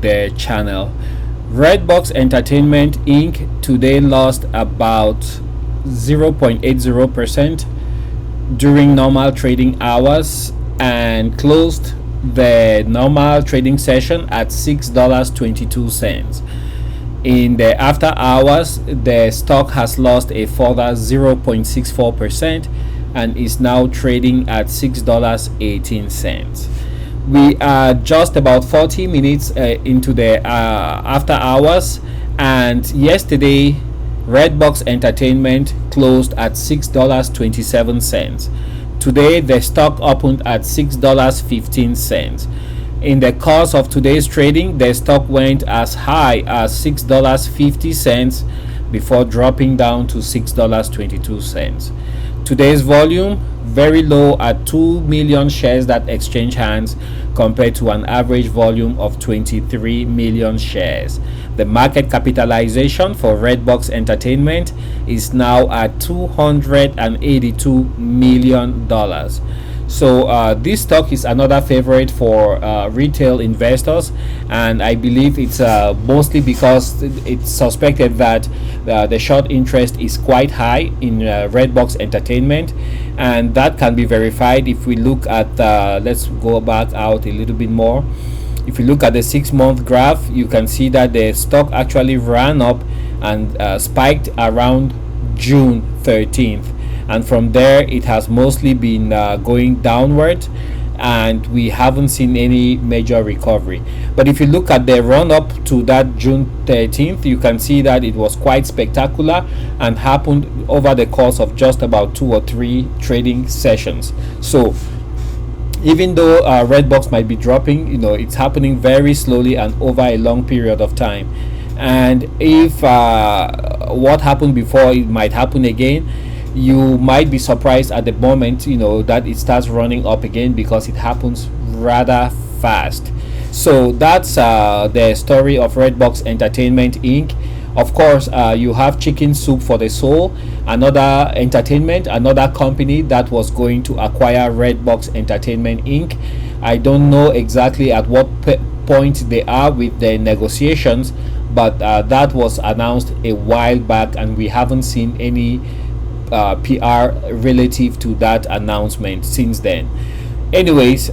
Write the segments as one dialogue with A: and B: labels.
A: the channel. Redbox Entertainment Inc. today lost about 0.80% during normal trading hours and closed the normal trading session at $6.22. In the after hours, the stock has lost a further 0.64% and is now trading at $6.18. We are just about 40 minutes into the after hours, and yesterday Redbox Entertainment closed at $6.27. Today the stock opened at $6.15. In the course of today's trading, the stock went as high as $6.50 before dropping down to $6.22. Today's volume very low at 2 million shares that exchange hands compared to an average volume of 23 million shares. The market capitalization for Redbox Entertainment is now at $282 million. So this stock is another favorite for retail investors, and I believe it's mostly because it's suspected that the short interest is quite high in Redbox Entertainment, and that can be verified if we look at let's go back out a little bit more. If you look at the 6-month graph, you can see that the stock actually ran up and spiked around June 13th. And from there it has mostly been going downward, and we haven't seen any major recovery. But if you look at the run up to that June 13th, you can see that it was quite spectacular and happened over the course of just about 2 or 3 trading sessions. So even though Redbox might be dropping, it's happening very slowly and over a long period of time. And if what happened before, it might happen again, you might be surprised at the moment that it starts running up again, because it happens rather fast. So that's the story of Redbox Entertainment Inc. Of course, you have Chicken Soup for the Soul, another company that was going to acquire Redbox Entertainment Inc. I don't know exactly at what point they are with the negotiations, but that was announced a while back, and we haven't seen any PR relative to that announcement since then. Anyways,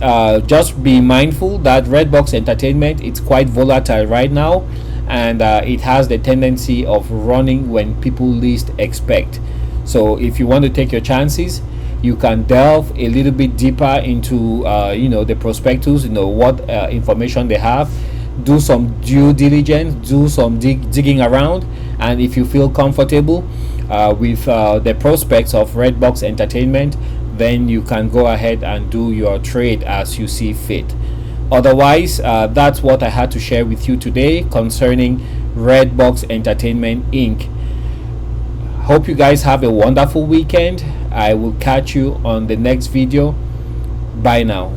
A: just be mindful that Redbox Entertainment, it's quite volatile right now, and it has the tendency of running when people least expect. So if you want to take your chances, you can delve a little bit deeper into the prospectus, what information they have, do some due diligence, do some digging around, and if you feel comfortable with the prospects of Redbox Entertainment, then you can go ahead and do your trade as you see fit. Otherwise, that's what I had to share with you today concerning Redbox Entertainment Inc. Hope you guys have a wonderful weekend. I will catch you on the next video. Bye now.